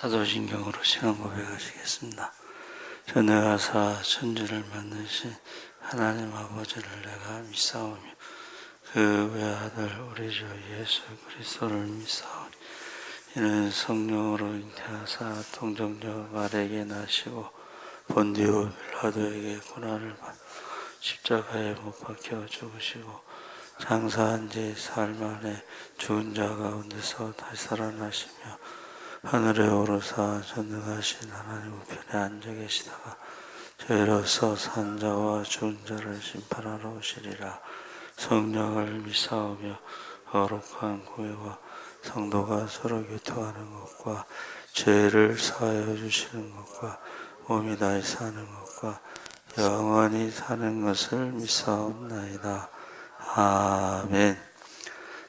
사도신경으로 신앙 고백하시겠습니다. 전능하사 천지를 만드신 하나님 아버지를 내가 믿사오며 그 외아들 우리 주 예수 그리스도를 믿사오니 이는 성령으로 잉태하사 동정녀 마리아에게 나시고 본디오 빌라도에게 고난을 받아 십자가에 못 박혀 죽으시고 장사한 지 사흘 만에 죽은 자 가운데서 다시 살아나시며 하늘에 오르사 전능하신 하나님 우편에 앉아 계시다가 저희로서 산 자와 죽은 자를 심판하러 오시리라. 성령을 믿사오며 거룩한 교회와 성도가 서로 교통하는 것과 죄를 사하여 주시는 것과 몸이 다시 사는 것과 영원히 사는 것을 믿사옵나이다. 아멘.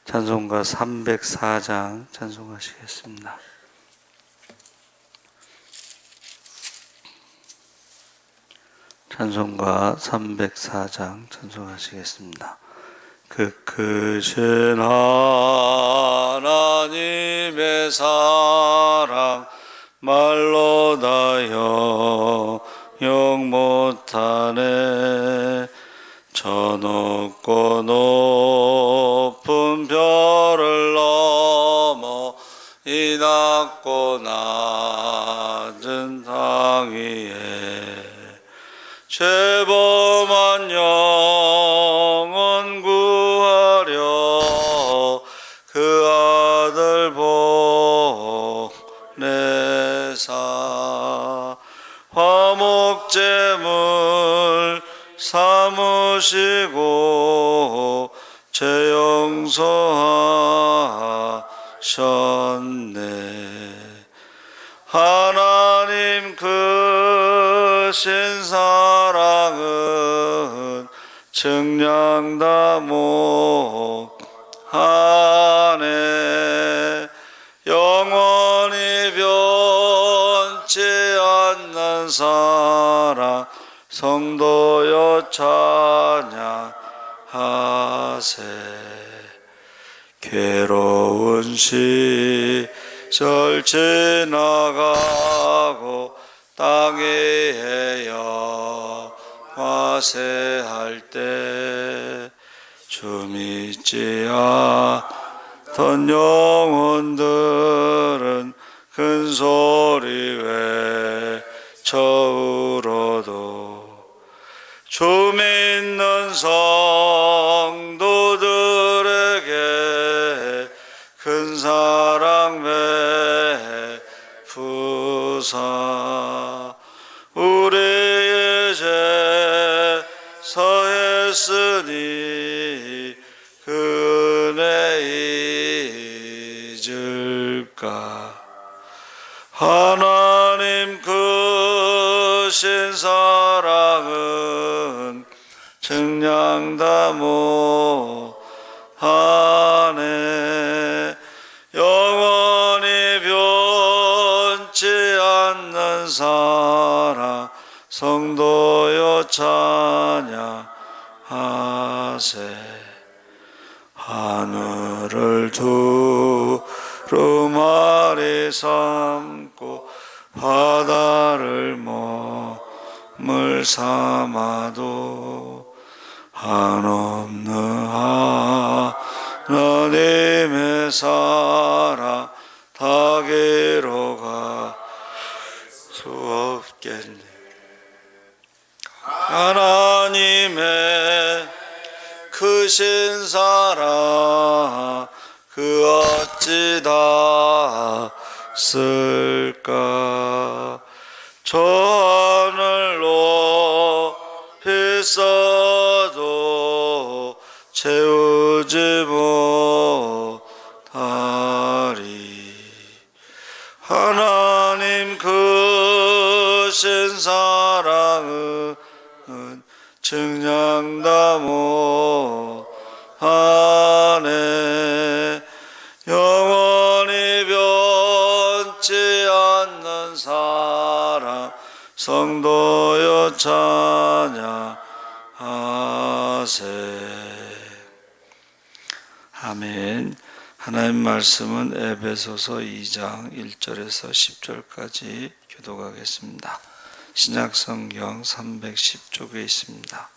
찬송가 304장 찬송하시겠습니다. 찬송가 304장 찬송하시겠습니다. 그 크신 하나님의 사랑 말로 다 영영 못하네. 저 높고 높은 별을 넘어 이 낮고 낮은 땅 위에 죄범한 영혼 구하려 그 아들 보내사 화목제물 삼으시고 죄 용서하셨네. 하나님 크신 사랑은 측량 다못하네. 영원히 변치 않는 사랑 성도여 찬양하세. 괴로운 시절 지나가고 땅 위에 영화세할 때 주 믿지 않던 영혼들은 큰 소리 외쳐 울어도 주 믿는 성도들에게 큰 사랑 베푸사 우리의 죄 사했으니 그 은혜 잊을까. 하나님 크신 사랑은 측량 다못하네. 영원히 변치 않는 사랑 성도여 찬양하세. 하늘을 두루마리 삼고 바다를 몸을 삼아도 한없는 하나님의 사랑 다 기록할 수 없겠네. 하나님의 크신 사랑 그 어찌 다 쓸까. 저 하늘 높이 써도 채우지 못하리. 하나님 크신 사랑은 측량 다못하네. 영원히 변치 않는 사랑 성도여 찬양하세. 아멘. 하나님 말씀은 에베소서 2장 1절에서 10절까지 교독하겠습니다. 신약성경 310쪽에 있습니다.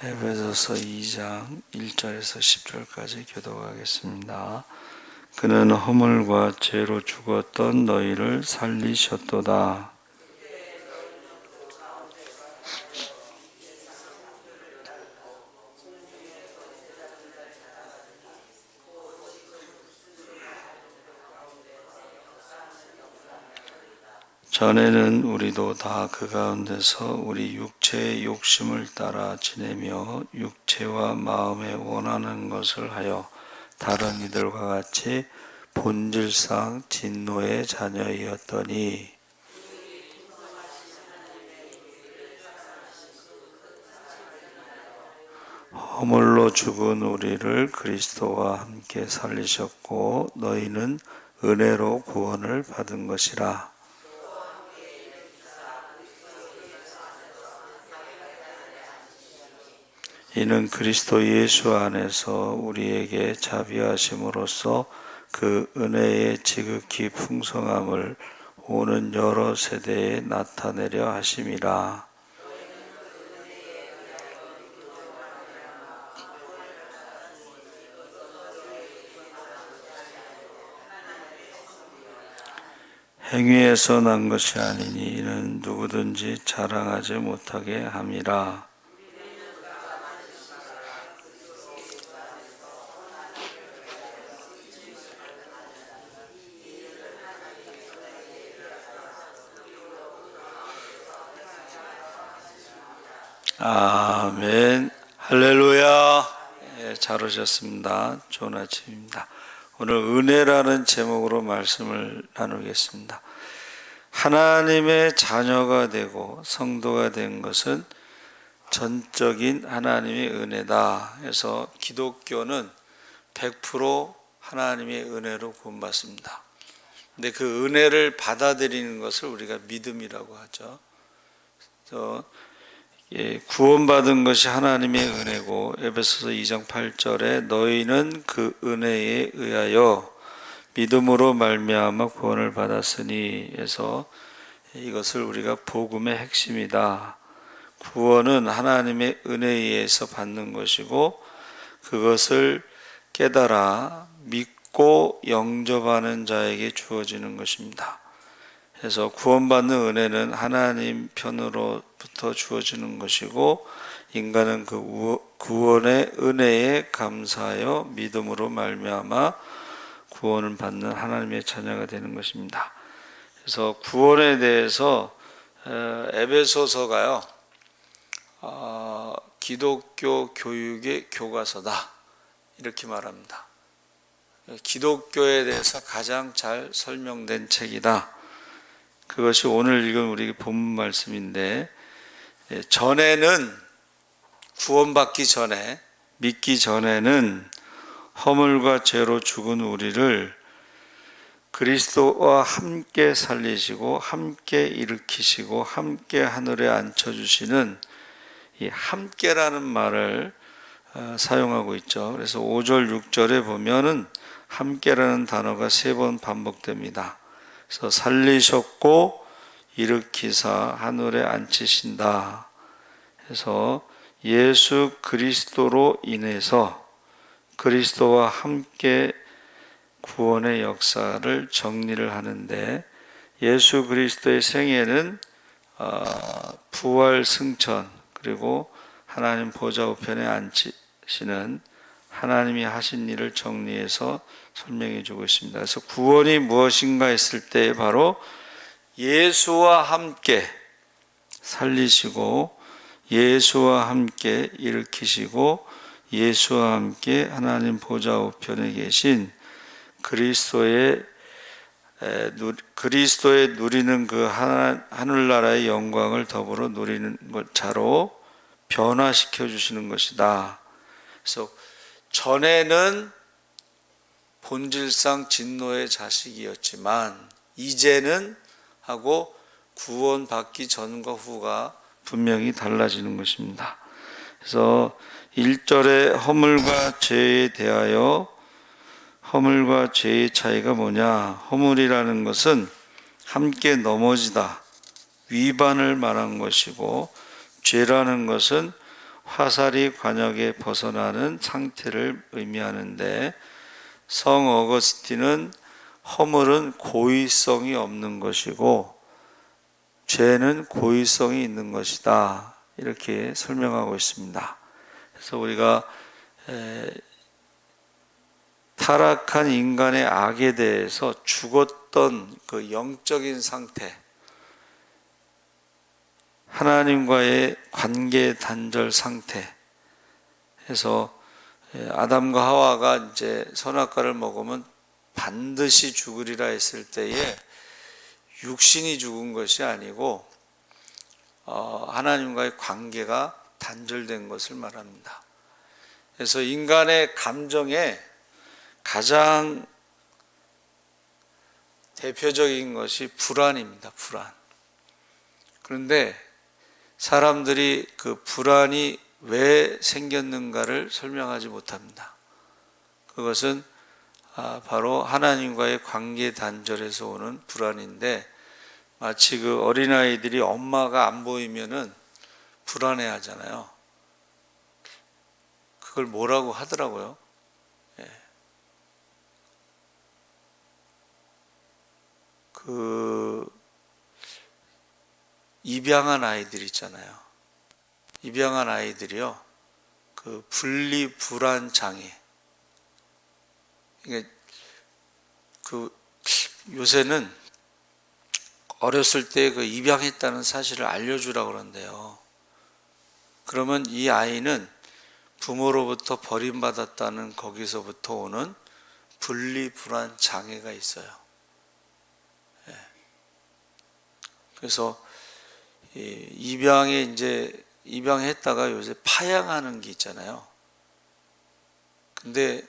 에베소서 2장 1절에서 10절까지 교독하겠습니다. 그는 허물과 죄로 죽었던 너희를 살리셨도다. 전에는 우리도 다 그 가운데서 우리 육체의 욕심을 따라 지내며 육체와 마음에 원하는 것을 하여 다른 이들과 같이 본질상 진노의 자녀이었더니 허물로 죽은 우리를 그리스도와 함께 살리셨고 너희는 은혜로 구원을 받은 것이라. 이는 그리스도 예수 안에서 우리에게 자비하심으로써 그 은혜의 지극히 풍성함을 오는 여러 세대에 나타내려 하심이라. 행위에서 난 것이 아니니 이는 누구든지 자랑하지 못하게 함이라. 아멘. 할렐루야. 예, 잘 오셨습니다. 좋은 아침입니다. 오늘 은혜라는 제목으로 말씀을 나누겠습니다. 하나님의 자녀가 되고 성도가 된 것은 전적인 하나님의 은혜다. 그래서 기독교는 100% 하나님의 은혜로 구원받습니다. 근데 그 은혜를 받아들이는 것을 우리가 믿음이라고 하죠. 그래서 구원받은 것이 하나님의 은혜고 에베소서 2장 8절에 너희는 그 은혜에 의하여 믿음으로 말미암아 구원을 받았으니 해서 이것을 우리가 복음의 핵심이다. 구원은 하나님의 은혜에 의해서 받는 것이고 그것을 깨달아 믿고 영접하는 자에게 주어지는 것입니다. 그래서 구원받는 은혜는 하나님 편으로부터 주어지는 것이고 인간은 그 구원의 은혜에 감사하여 믿음으로 말미암아 구원을 받는 하나님의 자녀가 되는 것입니다. 그래서 구원에 대해서 에베소서가요 기독교 교육의 교과서다 이렇게 말합니다. 기독교에 대해서 가장 잘 설명된 책이다. 그것이 오늘 읽은 우리 본문 말씀인데 전에는 구원받기 전에 믿기 전에는 허물과 죄로 죽은 우리를 그리스도와 함께 살리시고 함께 일으키시고 함께 하늘에 앉혀주시는 이 함께라는 말을 사용하고 있죠. 그래서 5절 6절에 보면은 함께라는 단어가 3번 반복됩니다. 그래서 살리셨고 일으키사 하늘에 앉히신다. 그래서 예수 그리스도로 인해서 그리스도와 함께 구원의 역사를 정리를 하는데 예수 그리스도의 생애는 부활 승천 그리고 하나님 보좌 우편에 앉히시는 하나님이 하신 일을 정리해서 설명해 주고 있습니다. 그래서 구원이 무엇인가 했을 때 바로 예수와 함께 살리시고 예수와 함께 일으키시고 예수와 함께 하나님 보좌 우편에 계신 그리스도의 누리는 그 하늘나라의 영광을 더불어 누리는 자로 변화시켜 주시는 것이다. 그래서 전에는 본질상 진노의 자식이었지만 이제는 하고 구원받기 전과 후가 분명히 달라지는 것입니다. 그래서 1절에 허물과 죄에 대하여, 허물과 죄의 차이가 뭐냐? 허물이라는 것은 함께 넘어지다, 위반을 말한 것이고, 죄라는 것은 화살이 관역에 벗어나는 상태를 의미하는데, 성 어거스틴은 허물은 고의성이 없는 것이고 죄는 고의성이 있는 것이다, 이렇게 설명하고 있습니다. 그래서 우리가 타락한 인간의 악에 대해서 죽었던 그 영적인 상태, 하나님과의 관계 단절 상태에서 아담과 하와가 이제 선악과를 먹으면 반드시 죽으리라 했을 때에 육신이 죽은 것이 아니고 하나님과의 관계가 단절된 것을 말합니다. 그래서 인간의 감정에 가장 대표적인 것이 불안입니다. 불안. 그런데 사람들이 그 불안이 왜 생겼는가를 설명하지 못합니다. 그것은 바로 하나님과의 관계 단절에서 오는 불안인데, 마치 그 어린아이들이 엄마가 안 보이면은 불안해 하잖아요. 그걸 뭐라고 하더라고요. 그 입양한 아이들 있잖아요. 입양한 아이들이요, 그 분리 불안 장애. 이게 그 요새는 어렸을 때 그 입양했다는 사실을 알려주라고 그러는데요. 그러면 이 아이는 부모로부터 버림받았다는 거기서부터 오는 분리 불안 장애가 있어요. 그래서 입양에 이제 입양했다가 요새 파양하는 게 있잖아요. 근데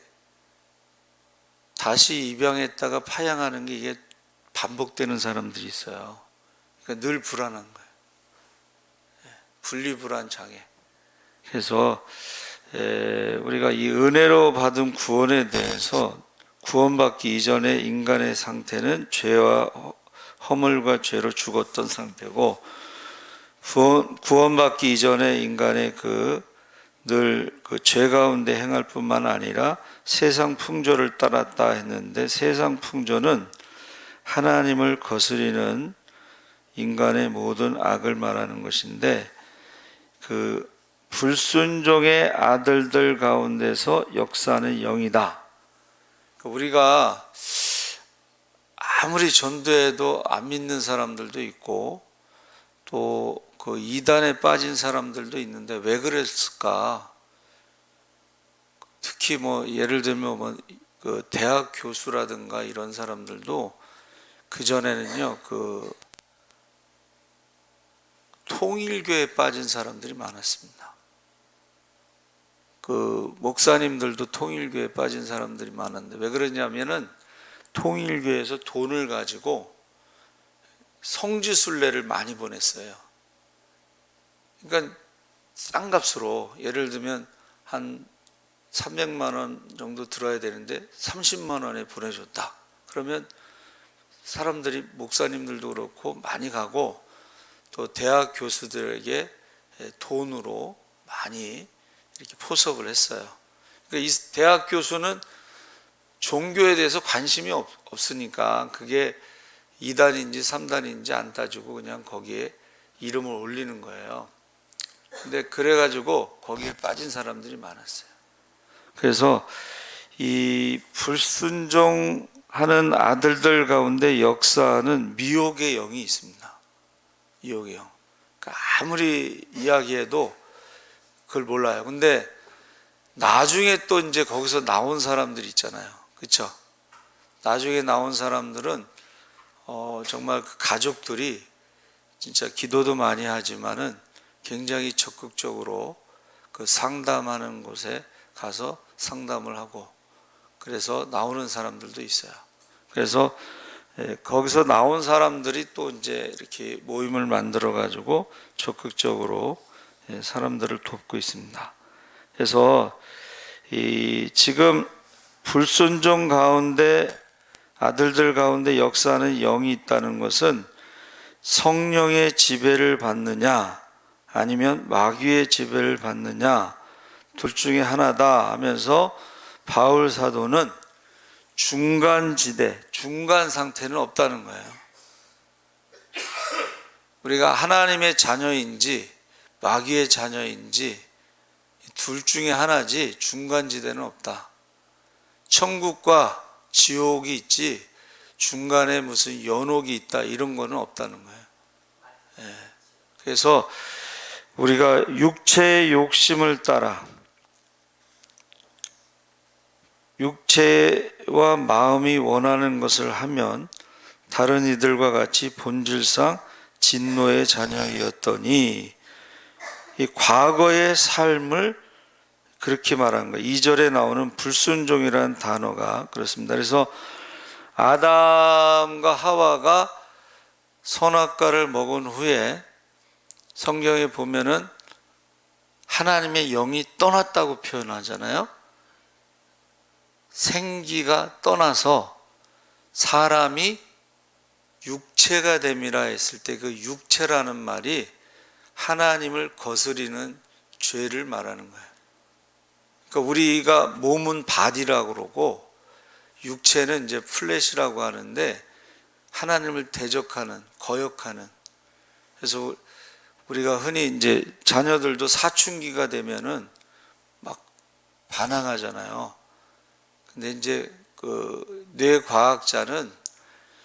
다시 입양했다가 파양하는 게 이게 반복되는 사람들이 있어요. 그러니까 늘 불안한 거예요. 분리불안 장애. 그래서 우리가 이 은혜로 받은 구원에 대해서, 구원받기 이전에 인간의 상태는 죄와 허물과 죄로 죽었던 상태고, 구원받기 이전에 인간의 늘 그 죄 가운데 행할 뿐만 아니라 세상 풍조를 따랐다 했는데, 세상 풍조는 하나님을 거스리는 인간의 모든 악을 말하는 것인데, 그 불순종의 아들들 가운데서 역사하는 영이다. 우리가 아무리 전도해도 안 믿는 사람들도 있고 또 그 이단에 빠진 사람들도 있는데 왜 그랬을까? 특히 뭐 예를 들면 그 대학 교수라든가 이런 사람들도 그 전에는요, 그 통일교에 빠진 사람들이 많았습니다. 그 목사님들도 통일교에 빠진 사람들이 많았는데 왜 그러냐면은 통일교에서 돈을 가지고 성지순례를 많이 보냈어요. 그러니까 싼 값으로, 예를 들면 한 300만 원 정도 들어야 되는데 30만 원에 보내줬다. 그러면 사람들이, 목사님들도 그렇고 많이 가고 또 대학 교수들에게 돈으로 많이 이렇게 포석을 했어요. 그러니까 이 대학 교수는 종교에 대해서 관심이 없으니까 그게 2단인지 3단인지 안 따지고 그냥 거기에 이름을 올리는 거예요. 근데 그래가지고 거기에 빠진 사람들이 많았어요. 그래서 이 불순종하는 아들들 가운데 역사하는 미혹의 영이 있습니다. 미혹의 영. 그러니까 아무리 이야기해도 그걸 몰라요. 근데 나중에 또 이제 거기서 나온 사람들이 있잖아요. 그렇죠? 나중에 나온 사람들은 정말 그 가족들이 진짜 기도도 많이 하지만은 굉장히 적극적으로 그 상담하는 곳에 가서 상담을 하고, 그래서 나오는 사람들도 있어요. 그래서 거기서 나온 사람들이 또 이제 이렇게 모임을 만들어 가지고 적극적으로 사람들을 돕고 있습니다. 그래서 지금 불순종 가운데 아들들 가운데 역사하는 영이 있다는 것은 성령의 지배를 받느냐 아니면 마귀의 지배를 받느냐 둘 중에 하나다 하면서 바울 사도는 중간지대, 중간 상태는 없다는 거예요. 우리가 하나님의 자녀인지 마귀의 자녀인지 둘 중에 하나지 중간지대는 없다. 천국과 지옥이 있지 중간에 무슨 연옥이 있다 이런 거는 없다는 거예요. 그래서 우리가 육체의 욕심을 따라 육체와 마음이 원하는 것을 하면 다른 이들과 같이 본질상 진노의 자녀이었더니 이 과거의 삶을 그렇게 말한 거예요. 2절에 나오는 불순종이라는 단어가 그렇습니다. 그래서 아담과 하와가 선악과를 먹은 후에 성경에 보면은 하나님의 영이 떠났다고 표현하잖아요. 생기가 떠나서 사람이 육체가 됨이라 했을 때 그 육체라는 말이 하나님을 거스리는 죄를 말하는 거예요. 그러니까 우리가 몸은 바디라고 그러고 육체는 이제 플래시라고 하는데 하나님을 대적하는, 거역하는. 그래서 우리가 흔히 이제 자녀들도 사춘기가 되면은 막 반항하잖아요. 근데 이제 그 뇌과학자는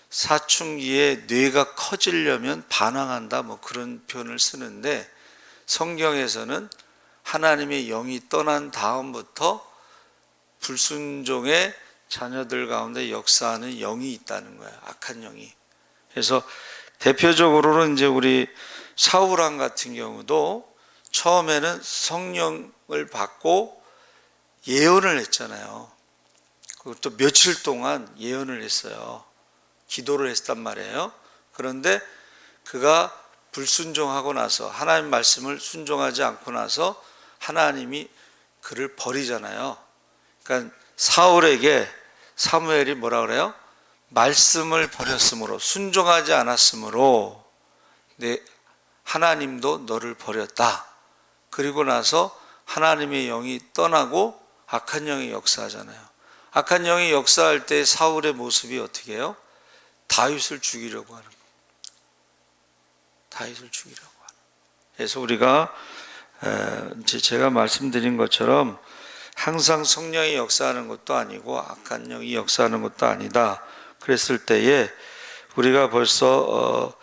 사춘기에 뇌가 커지려면 반항한다 뭐 그런 표현을 쓰는데 성경에서는 하나님의 영이 떠난 다음부터 불순종의 자녀들 가운데 역사하는 영이 있다는 거예요. 악한 영이. 그래서 대표적으로는 이제 우리 사울왕 같은 경우도 처음에는 성령을 받고 예언을 했잖아요. 그것도 며칠 동안 예언을 했어요. 기도를 했단 말이에요. 그런데 그가 불순종하고 나서 하나님 말씀을 순종하지 않고 나서 하나님이 그를 버리잖아요. 그러니까 사울에게 사무엘이 뭐라 그래요? 말씀을 버렸으므로 순종하지 않았으므로 하나님도 너를 버렸다. 그리고 나서 하나님의 영이 떠나고 악한 영이 역사하잖아요. 악한 영이 역사할 때 사울의 모습이 어떻게 해요? 다윗을 죽이려고 하는 거예요. 다윗을 죽이려고 하는 거예요. 그래서 우리가 제가 말씀드린 것처럼 항상 성령이 역사하는 것도 아니고 악한 영이 역사하는 것도 아니다. 그랬을 때에 우리가 벌써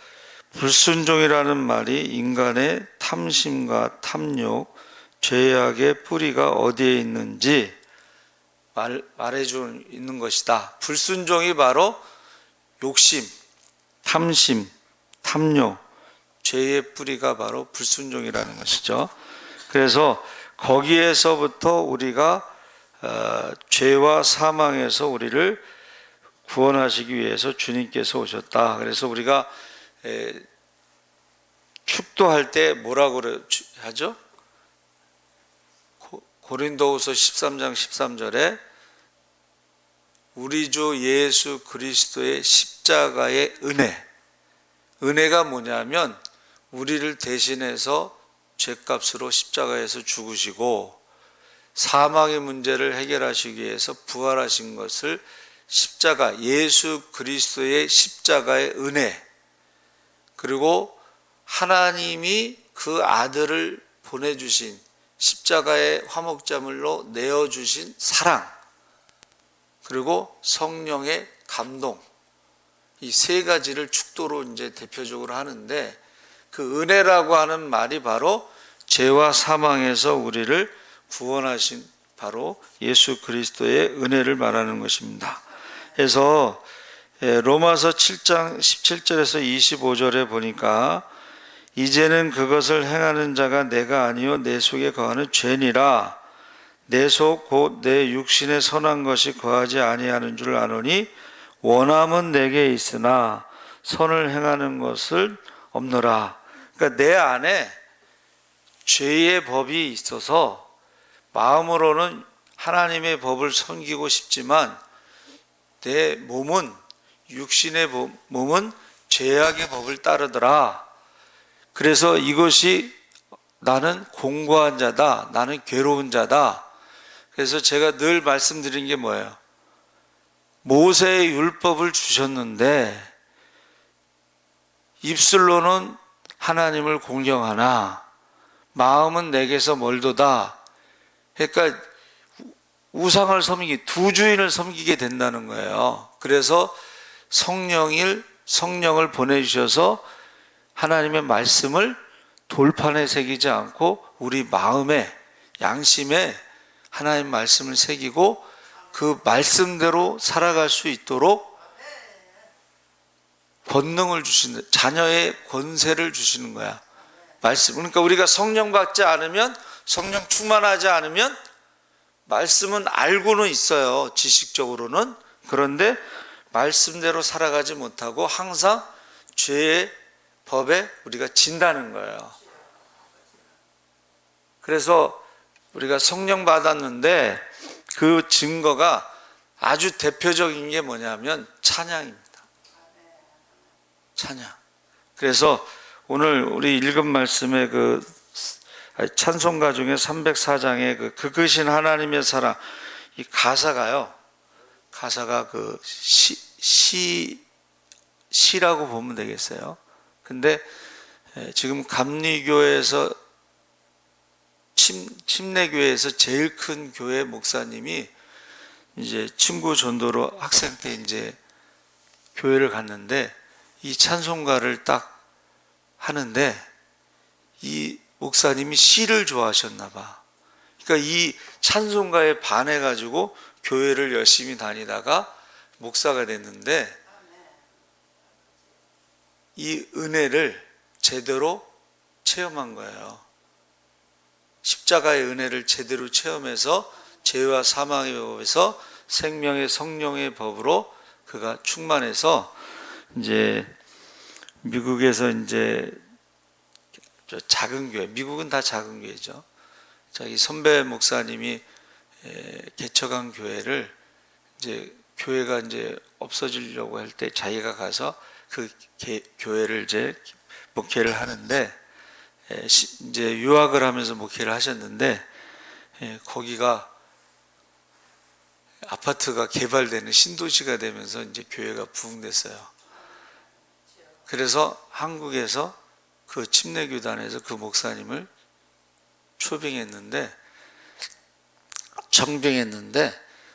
불순종이라는 말이 인간의 탐심과 탐욕, 죄악의 뿌리가 어디에 있는지 말해주고 있는 것이다. 불순종이 바로 욕심, 탐심, 탐욕, 죄의 뿌리가 바로 불순종이라는 것이죠. 그래서 거기에서부터 우리가 죄와 사망에서 우리를 구원하시기 위해서 주님께서 오셨다. 그래서 우리가 축도할 때 뭐라고 하죠? 고린도후서 13장 13절에 우리 주 예수 그리스도의 십자가의 은혜가 뭐냐면 우리를 대신해서 죄값으로 십자가에서 죽으시고 사망의 문제를 해결하시기 위해서 부활하신 것을 십자가, 예수 그리스도의 십자가의 은혜, 그리고 하나님이 그 아들을 보내주신 십자가의 화목제물로 내어주신 사랑, 그리고 성령의 감동, 이 세 가지를 축도로 이제 대표적으로 하는데 그 은혜라고 하는 말이 바로 죄와 사망에서 우리를 구원하신 바로 예수 그리스도의 은혜를 말하는 것입니다. 그래서 로마서 7장 17절에서 25절에 보니까 이제는 그것을 행하는 자가 내가 아니요 내 속에 거하는 죄니라. 내 속 곧 내 육신에 선한 것이 거하지 아니하는 줄 아노니 원함은 내게 있으나 선을 행하는 것을 없노라. 그러니까 내 안에 죄의 법이 있어서 마음으로는 하나님의 법을 섬기고 싶지만 내 몸은, 육신의 몸은 죄악의 법을 따르더라. 그래서 이것이 나는 공고한 자다, 나는 괴로운 자다. 그래서 제가 늘 말씀드린 게 뭐예요? 모세의 율법을 주셨는데 입술로는 하나님을 공경하나 마음은 내게서 멀도다. 그러니까 우상을 섬기기, 두 주인을 섬기게 된다는 거예요. 그래서 성령을 보내주셔서 하나님의 말씀을 돌판에 새기지 않고 우리 마음에, 양심에 하나님 말씀을 새기고 그 말씀대로 살아갈 수 있도록 권능을 주시는, 자녀의 권세를 주시는 거야. 말씀. 그러니까 우리가 성령 받지 않으면, 성령 충만하지 않으면 말씀은 알고는 있어요, 지식적으로는. 그런데 말씀대로 살아가지 못하고 항상 죄의 법에 우리가 진다는 거예요. 그래서 우리가 성령 받았는데 그 증거가 아주 대표적인 게 뭐냐면 찬양입니다. 찬양. 그래서 오늘 우리 읽은 말씀의 그 찬송가 중에 304장의 그크신 하나님의 사랑, 이 가사가 그 시라고 보면 되겠어요. 근데 지금 감리교회에서 침례교회에서 제일 큰 교회 목사님이 이제 친구 전도로 학생 때 이제 교회를 갔는데 이 찬송가를 딱 하는데 이 목사님이 시를 좋아하셨나 봐. 그러니까 이 찬송가에 반해가지고 교회를 열심히 다니다가 목사가 됐는데 이 은혜를 제대로 체험한 거예요. 십자가의 은혜를 제대로 체험해서 죄와 사망의 법에서 생명의 성령의 법으로 그가 충만해서 이제 미국에서 이제 작은 교회, 미국은 다 작은 교회죠. 자기 선배 목사님이 개척한 교회를 이제 교회가 이제 없어지려고 할 때 자기가 가서 그 교회를 이제 목회를 하는데 이제 유학을 하면서 목회를 하셨는데 거기가 아파트가 개발되는 신도시가 되면서 이제 교회가 부흥됐어요. 그래서 한국에서 그 침례교단에서 그 목사님을 청빙했는데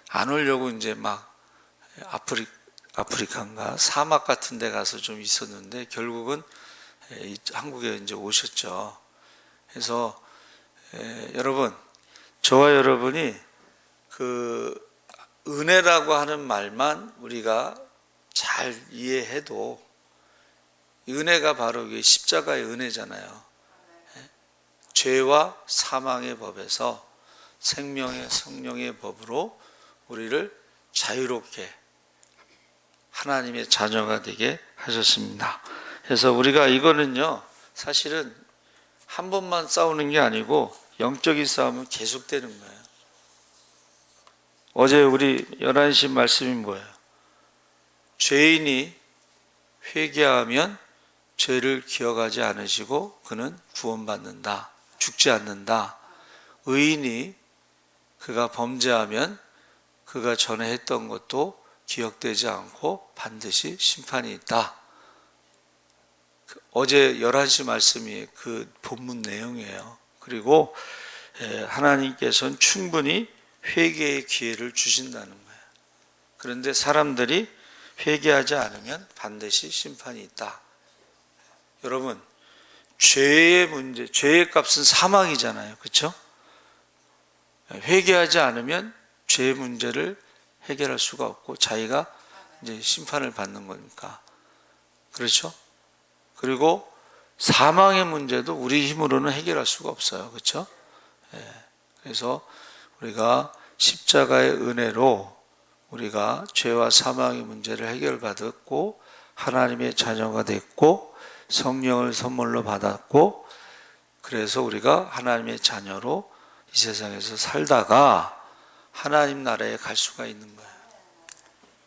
안 오려고 이제 막 아프리카인가 사막 같은 데 가서 좀 있었는데 결국은 한국에 이제 오셨죠. 그래서 여러분, 저와 여러분이 그 은혜라고 하는 말만 우리가 잘 이해해도 은혜가 바로 십자가의 은혜잖아요. 죄와 사망의 법에서 생명의 성령의 법으로 우리를 자유롭게 하나님의 자녀가 되게 하셨습니다. 그래서 우리가 이거는요, 사실은 한 번만 싸우는 게 아니고 영적인 싸움은 계속되는 거예요. 어제 우리 11시 말씀이 뭐예요? 죄인이 회개하면 죄를 기억하지 않으시고 그는 구원받는다. 죽지 않는다. 의인이 그가 범죄하면 그가 전에 했던 것도 기억되지 않고 반드시 심판이 있다. 어제 11시 말씀이 그 본문 내용이에요. 그리고 하나님께서는 충분히 회개의 기회를 주신다는 거예요. 그런데 사람들이 회개하지 않으면 반드시 심판이 있다. 여러분, 죄의 문제, 죄의 값은 사망이잖아요. 그렇죠? 회개하지 않으면 죄의 문제를 해결할 수가 없고 자기가 이제 심판을 받는 거니까. 그렇죠? 그리고 사망의 문제도 우리 힘으로는 해결할 수가 없어요. 그렇죠? 그래서 우리가 십자가의 은혜로 우리가 죄와 사망의 문제를 해결받았고 하나님의 자녀가 됐고 성령을 선물로 받았고 그래서 우리가 하나님의 자녀로 이 세상에서 살다가 하나님 나라에 갈 수가 있는 거예요.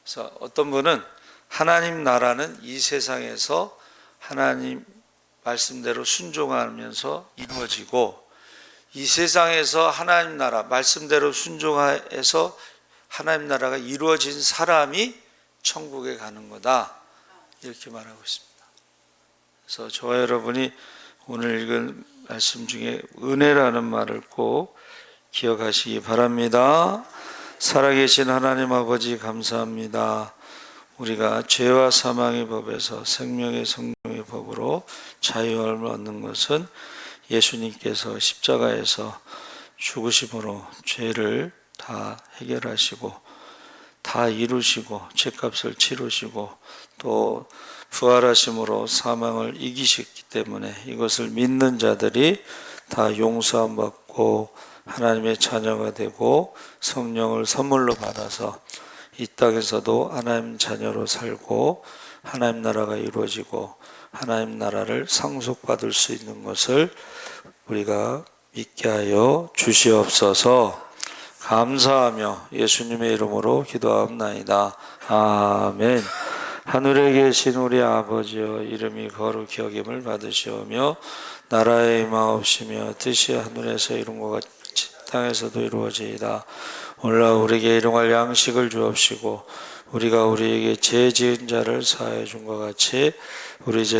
그래서 어떤 분은 하나님 나라는 이 세상에서 하나님 말씀대로 순종하면서 이루어지고 이 세상에서 하나님 나라 말씀대로 순종해서 하나님 나라가 이루어진 사람이 천국에 가는 거다 이렇게 말하고 있습니다. 그래서 저와 여러분이 오늘 읽은 말씀 중에 은혜라는 말을 꼭 기억하시기 바랍니다. 살아계신 하나님 아버지 감사합니다. 우리가 죄와 사망의 법에서 생명의 성령의 법으로 자유함을 얻는 것은 예수님께서 십자가에서 죽으심으로 죄를 다 해결하시고 다 이루시고 죄값을 치르시고 또 부활하심으로 사망을 이기셨기 때문에 이것을 믿는 자들이 다 용서함 받고 하나님의 자녀가 되고 성령을 선물로 받아서 이 땅에서도 하나님 자녀로 살고 하나님 나라가 이루어지고 하나님 나라를 상속받을 수 있는 것을 우리가 믿게 하여 주시옵소서. 감사하며 예수님의 이름으로 기도하옵나이다. 아멘. 하늘에 계신 우리 아버지여 이름이 거룩히 여김을 받으시오며 나라의 임하옵시며 뜻이 하늘에서 이룬 것 같이 땅에서도 이루어지이다. 오늘 우리에게 일용할 양식을 주옵시고 우리가 우리에게 죄 지은 자를 사하여 준 것 같이 우리 죄